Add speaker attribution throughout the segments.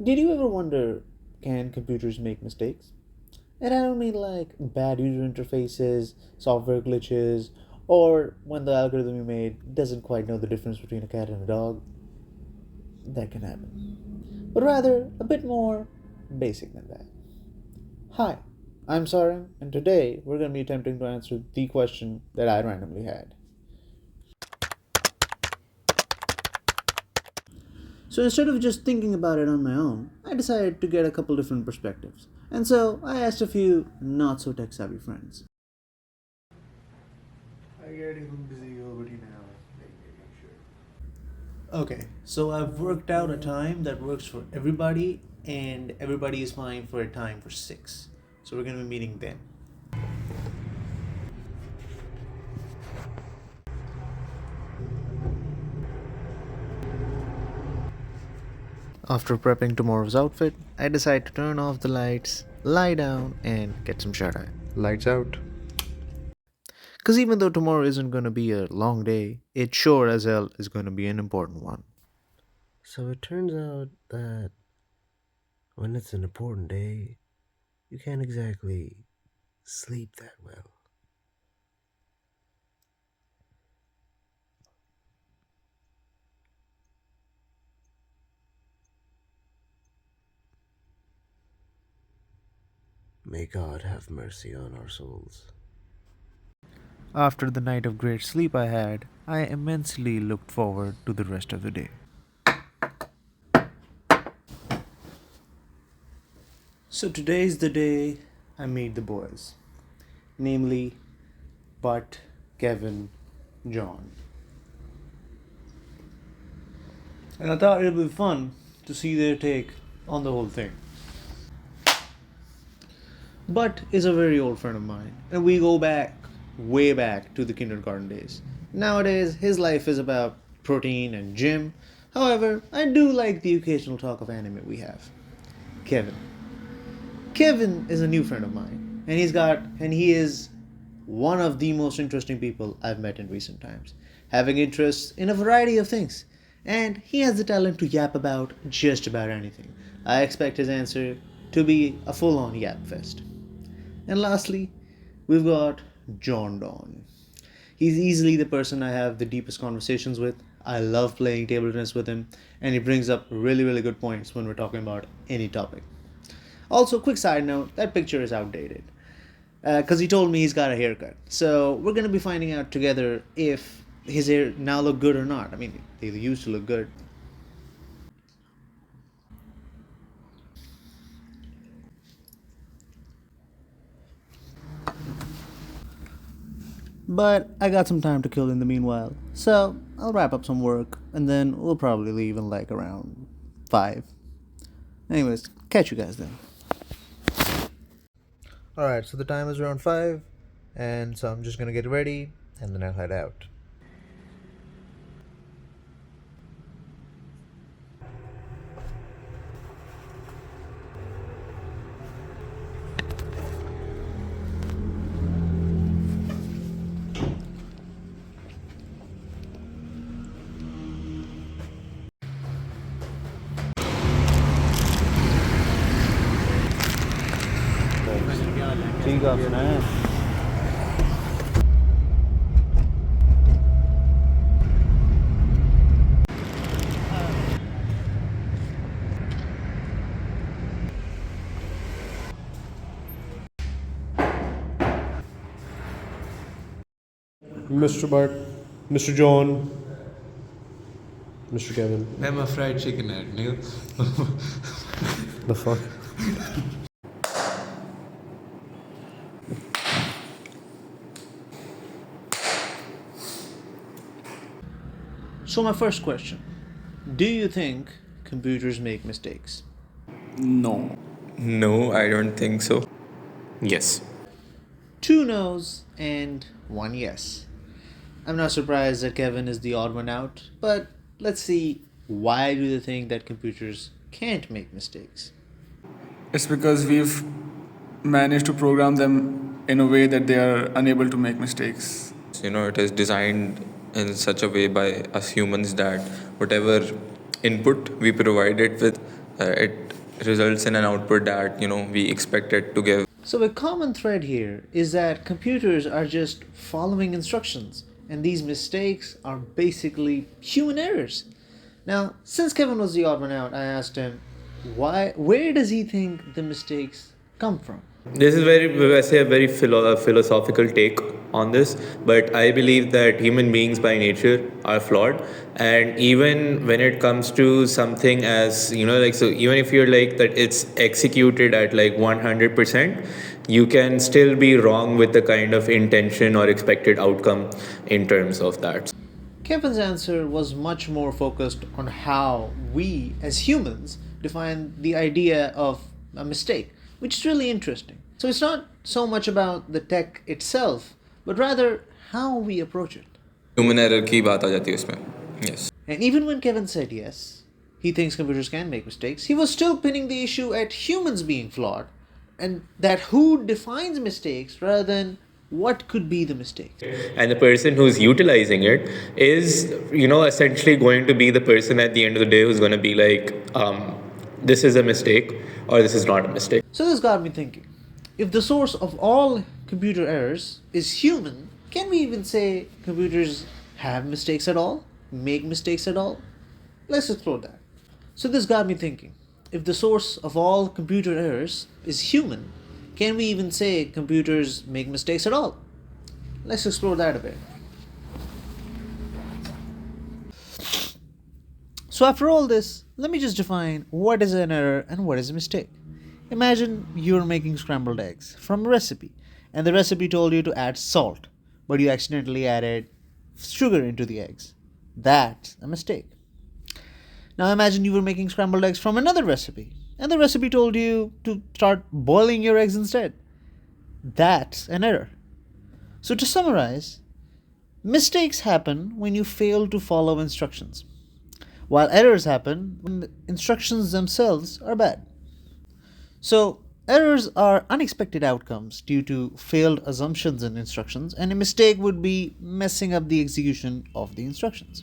Speaker 1: Did you ever wonder, can computers make mistakes? And I don't mean like bad user interfaces, software glitches, or when the algorithm you made doesn't quite know the difference between a cat and a dog. That can happen. But rather, a bit more basic than that. Hi, I'm Sarang, and today we're going to be attempting to answer the question that I randomly had. So instead of just thinking about it on my own, I decided to get a couple different perspectives. And so I asked a few not so tech savvy friends. I get even busy already now. Okay, so I've worked out a time that works for everybody, and everybody is fine for a time for 6. So we're going to be meeting then. After prepping tomorrow's outfit, I decide to turn off the lights, lie down, and get some shut eye.
Speaker 2: Lights out.
Speaker 1: Because even though tomorrow isn't going to be a long day, it sure as hell is going to be an important one.
Speaker 2: So it turns out that when it's an important day, you can't exactly sleep that well. May God have mercy on our souls.
Speaker 1: After the night of great sleep I had, I immensely looked forward to the rest of the day. So today's the day I meet the boys, namely Butt, Kevin, John. And I thought it would be fun to see their take on the whole thing. Butt is a very old friend of mine, and we go back, way back to the kindergarten days. Nowadays, his life is about protein and gym. However, I do like the occasional talk of anime we have. Kevin. Kevin is a new friend of mine, and he is one of the most interesting people I've met in recent times, having interests in a variety of things, and he has the talent to yap about just about anything. I expect his answer to be a full on yap fest. And lastly, we've got John Don. He's easily the person I have the deepest conversations with. I love playing table tennis with him, and he brings up really, really good points when we're talking about any topic. Also, quick side note, that picture is outdated. Because he told me he's got a haircut. So we're going to be finding out together if his hair now look good or not. I mean, they used to look good. But I got some time to kill in the meanwhile. So I'll wrap up some work, and then we'll probably leave in like around 5. Anyways, catch you guys then. Alright, so the time is around 5, and so I'm just gonna get ready, and then I'll head out. ठीक है आपने
Speaker 3: Mr. Bart, Mr. John, Mr. Kevin.
Speaker 4: I'm a fried chicken ad, nigga.
Speaker 3: The fuck?
Speaker 1: So, my first question: do you think computers make mistakes?
Speaker 5: No.
Speaker 4: No, I don't think so. Yes.
Speaker 1: 2 no's and 1 yes. I'm not surprised that Kevin is the odd one out, but let's see, why do they think that computers can't make mistakes?
Speaker 5: It's because we've managed to program them in a way that they are unable to make mistakes.
Speaker 4: It is designed in such a way by us humans that whatever input we provide it with, it results in an output that we expect it to give.
Speaker 1: So, a common thread here is that computers are just following instructions, and these mistakes are basically human errors. Now, since Kevin was the odd one out, I asked him, where does he think the mistakes come from?
Speaker 4: This is I say, a very philosophical take on this, but I believe that human beings by nature are flawed, and even when it comes to something as like, so even if you're like that, it's executed at like 100%, you can still be wrong with the kind of intention or expected outcome in terms of that.
Speaker 1: Kevin's answer was much more focused on how we, as humans, define the idea of a mistake, which is really interesting. So it's not so much about the tech itself, but rather how we approach it.
Speaker 4: Human error की बात आ जाती है उसमें. Yes.
Speaker 1: And even when Kevin said yes, he thinks computers can make mistakes, he was still pinning the issue at humans being flawed, and that who defines mistakes rather than what could be the mistake.
Speaker 4: And the person who's utilizing it is essentially going to be the person at the end of the day who's going to be like, this is a mistake or this is not a mistake.
Speaker 1: So this got me thinking, if the source of all computer errors is human, can we even say computers have mistakes at all, make mistakes at all? Let's explore that. So this got me thinking, if the source of all computer errors is human, can we even say computers make mistakes at all? Let's explore that a bit. So after all this, let me just define what is an error and what is a mistake. Imagine you're making scrambled eggs from a recipe, and the recipe told you to add salt, but you accidentally added sugar into the eggs. That's a mistake. Now imagine you were making scrambled eggs from another recipe, and the recipe told you to start boiling your eggs instead. That's an error. So to summarize, mistakes happen when you fail to follow instructions, while errors happen when the instructions themselves are bad. So errors are unexpected outcomes due to failed assumptions in instructions, and a mistake would be messing up the execution of the instructions.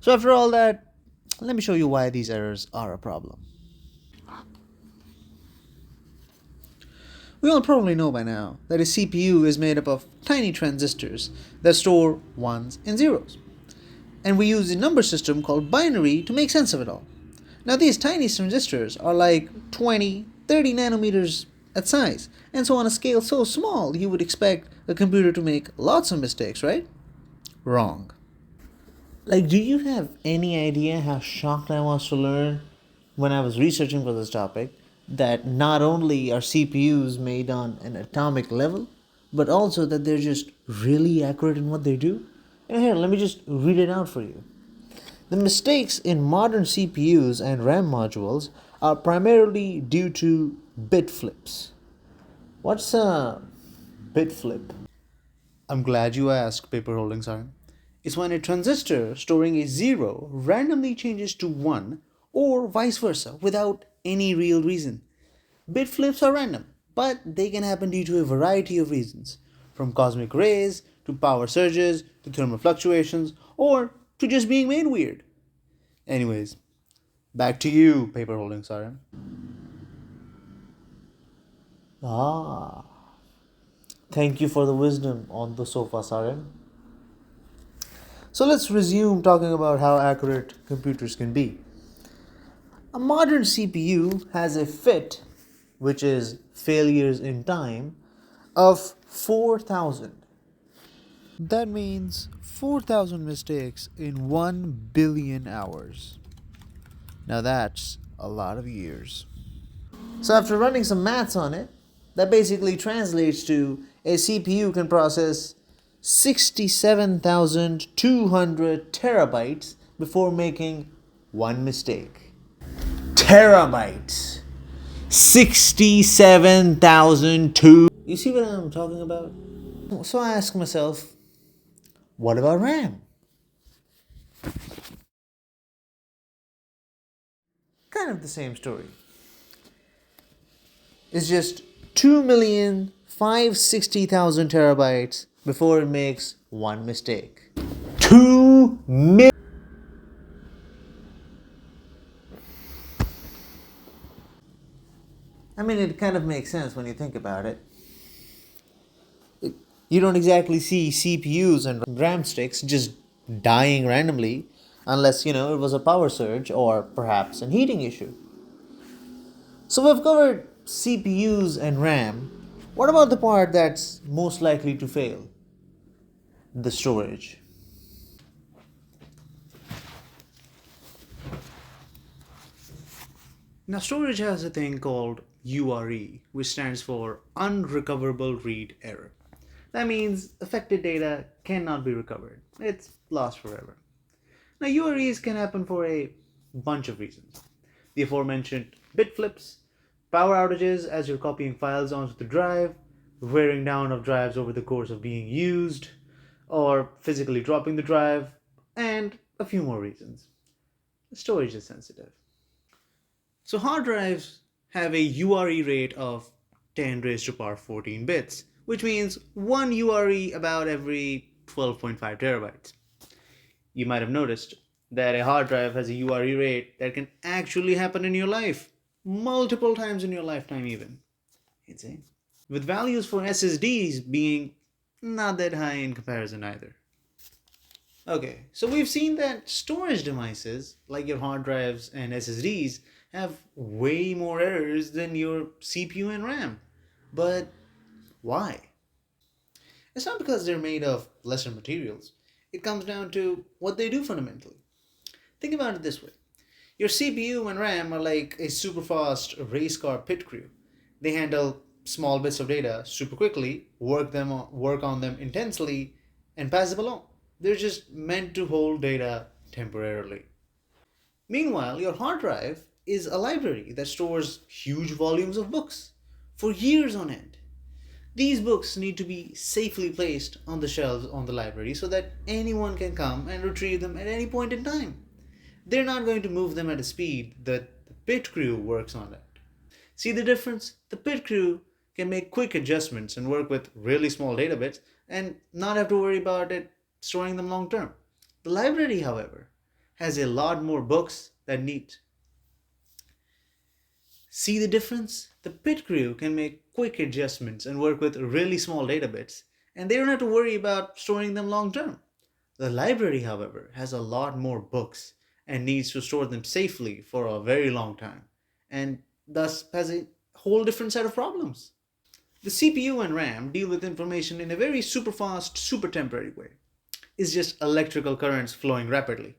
Speaker 1: So after all that, let me show you why these errors are a problem. We all probably know by now that a CPU is made up of tiny transistors that store ones and zeros. And we use a number system called binary to make sense of it all. Now these tiny transistors are like 20, 30 nanometers at size, and so on a scale so small you would expect a computer to make lots of mistakes, right? Wrong. Like, do you have any idea how shocked I was to learn when I was researching for this topic that not only are CPUs made on an atomic level, but also that they're just really accurate in what they do? Here, let me just read it out for you. The mistakes in modern CPUs and RAM modules are primarily due to bit flips. What's a bit flip? I'm glad you asked, Paper Holding Siren. It's when a transistor storing a 0 randomly changes to 1 or vice versa without any real reason. Bit flips are random, but they can happen due to a variety of reasons, from cosmic rays to power surges to thermal fluctuations or to just being made weird. Anyways, back to you, Paper Holding Siren. Thank you for the wisdom on the sofa, Siren. So let's resume talking about how accurate computers can be. A modern CPU has a FIT, which is failures in time, of 4,000. That means 4,000 mistakes in 1 billion hours. Now that's a lot of years. So after running some maths on it, that basically translates to a CPU can process 67,200 terabytes before making one mistake. Terabytes! 67,002. You see what I'm talking about? So I ask myself, what about RAM? Kind of the same story. It's just 2,560,000 terabytes before it makes one mistake. 2 million. I mean, it kind of makes sense when you think about it. You don't exactly see CPUs and RAM sticks just dying randomly unless, it was a power surge or perhaps an heating issue. So we've covered CPUs and RAM. What about the part that's most likely to fail? The storage. Now, storage has a thing called URE, which stands for Unrecoverable Read Error. That means affected data cannot be recovered, it's lost forever. Now, UREs can happen for a bunch of reasons. The aforementioned bit flips, power outages as you're copying files onto the drive, wearing down of drives over the course of being used, or physically dropping the drive, and a few more reasons. Storage is sensitive. So hard drives have a URE rate of 10 raised to power 14 bits, which means one URE about every 12.5 terabytes. You might have noticed that a hard drive has a URE rate that can actually happen in your life, multiple times in your lifetime even. Insane. With values for SSDs being not that high in comparison either. Okay, so we've seen that storage devices like your hard drives and SSDs have way more errors than your CPU and RAM. But why? It's not because they're made of lesser materials. It comes down to what they do fundamentally. Think about it this way. Your CPU and RAM are like a super fast race car pit crew. They handle small bits of data super quickly, work on them intensely, and pass them along. They're just meant to hold data temporarily. Meanwhile, your hard drive is a library that stores huge volumes of books for years on end. These books need to be safely placed on the shelves on the library so that anyone can come and retrieve them at any point in time. They're not going to move them at a speed that the pit crew works on it. See the difference? The pit crew can make quick adjustments and work with really small data bits and not have to worry about it storing them long term. The library, however, has a lot more books that need. See the difference? The pit crew can make quick adjustments and work with really small data bits, and they don't have to worry about storing them long term. The library, however, has a lot more books and needs to store them safely for a very long time, and thus has a whole different set of problems. The CPU and RAM deal with information in a very super fast, super temporary way. It's just electrical currents flowing rapidly.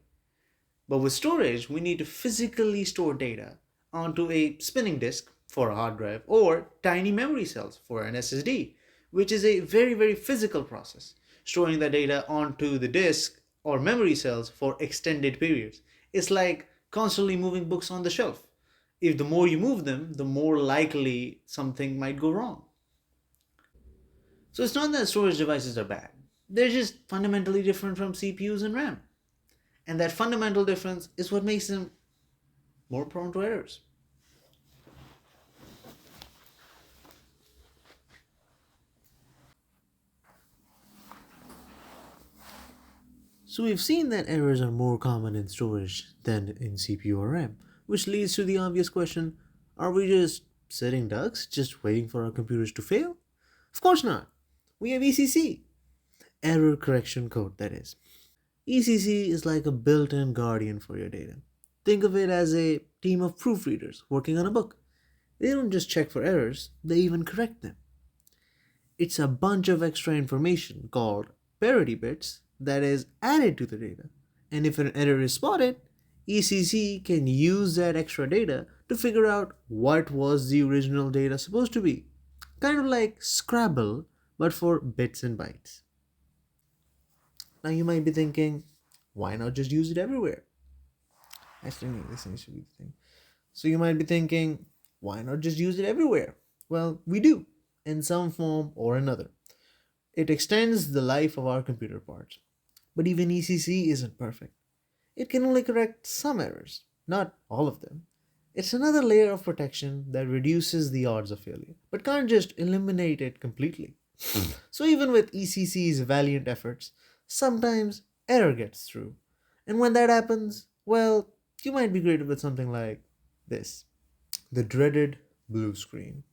Speaker 1: But with storage, we need to physically store data onto a spinning disk for a hard drive or tiny memory cells for an SSD, which is a very, very physical process. Storing the data onto the disk or memory cells for extended periods. It's like constantly moving books on the shelf. If the more you move them, the more likely something might go wrong. So it's not that storage devices are bad. They're just fundamentally different from CPUs and RAM. And that fundamental difference is what makes them more prone to errors. So we've seen that errors are more common in storage than in CPU or RAM, which leads to the obvious question, are we just sitting ducks, just waiting for our computers to fail? Of course not. We have ECC, error correction code that is. ECC is like a built-in guardian for your data. Think of it as a team of proofreaders working on a book. They don't just check for errors, they even correct them. It's a bunch of extra information called parity bits that is added to the data. And if an error is spotted, ECC can use that extra data to figure out what was the original data supposed to be. Kind of like Scrabble, but for bits and bytes. Now you might be thinking, why not just use it everywhere? I still think this needs to be the thing. So you might be thinking, why not just use it everywhere? Well, we do, in some form or another. It extends the life of our computer parts. But even ECC isn't perfect. It can only correct some errors, not all of them. It's another layer of protection that reduces the odds of failure, but can't just eliminate it completely. So even with ECC's valiant efforts, sometimes error gets through. And when that happens, well, you might be greeted with something like this, the dreaded blue screen.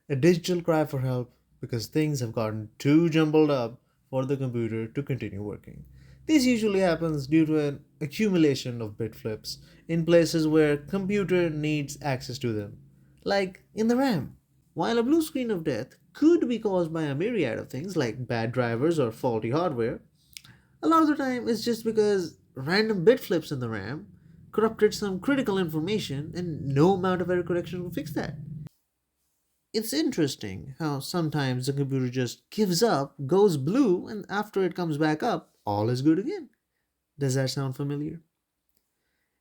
Speaker 1: A digital cry for help because things have gotten too jumbled up for the computer to continue working. This usually happens due to an accumulation of bit flips in places where computer needs access to them, like in the RAM. While a blue screen of death could be caused by a myriad of things like bad drivers or faulty hardware, a lot of the time it's just because random bit flips in the RAM corrupted some critical information and no amount of error correction will fix that. It's interesting how sometimes the computer just gives up, goes blue, and after it comes back up, all is good again. Does that sound familiar?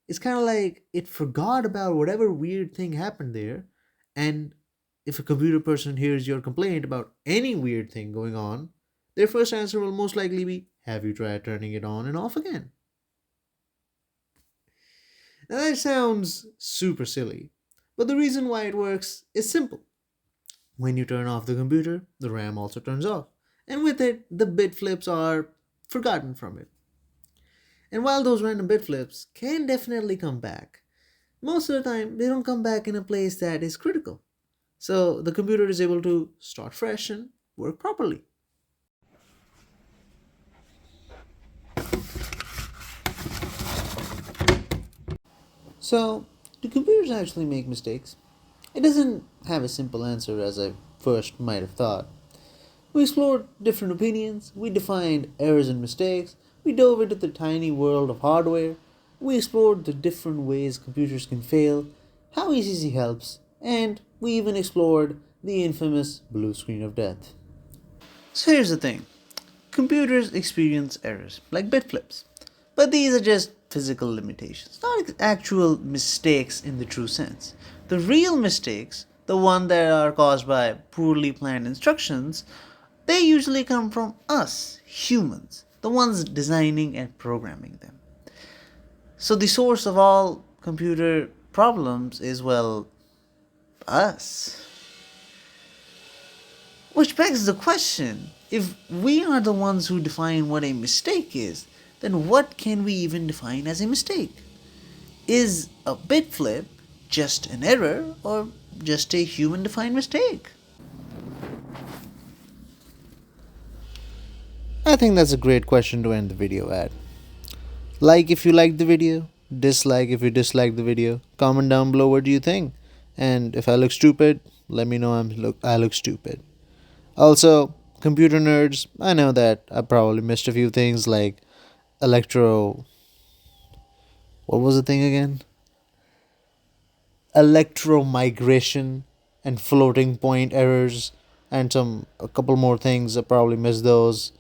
Speaker 1: It's kind of like it forgot about whatever weird thing happened there, and if a computer person hears your complaint about any weird thing going on, their first answer will most likely be, have you tried turning it on and off again? Now that sounds super silly, but the reason why it works is simple. When you turn off the computer, the RAM also turns off, and with it, the bit flips are forgotten from it. And while those random bit flips can definitely come back, most of the time they don't come back in a place that is critical. So the computer is able to start fresh and work properly. So, do computers actually make mistakes? It doesn't have a simple answer as I first might have thought. We explored different opinions, we defined errors and mistakes, we dove into the tiny world of hardware, we explored the different ways computers can fail, how ECC helps, and we even explored the infamous blue screen of death. So here's the thing. Computers experience errors, like bit flips. But these are just physical limitations, not actual mistakes in the true sense. The real mistakes, the ones that are caused by poorly planned instructions, they usually come from us, humans, the ones designing and programming them. So the source of all computer problems is, well, us. Which begs the question, if we are the ones who define what a mistake is, then what can we even define as a mistake? Is a bit flip just an error or just a human defined mistake? I think that's a great question to end the video at. Like if you liked the video, dislike if you disliked the video, comment down below what do you think. And if I look stupid, let me know I look stupid. Also, computer nerds, I know that I probably missed a few things like electro. What was the thing again? Electromigration and floating point errors and a couple more things. I probably missed those,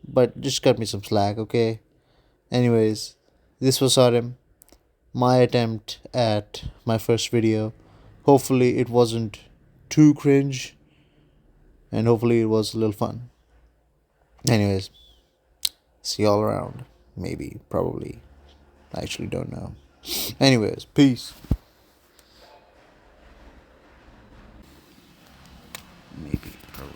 Speaker 1: but just cut me some slack, okay? Anyways, this was Sarim, my attempt at my first video. Hopefully it wasn't too cringe, and hopefully it was a little fun. Anyways, see y'all around. Maybe, probably. I actually don't know. Anyways, peace. Maybe, probably.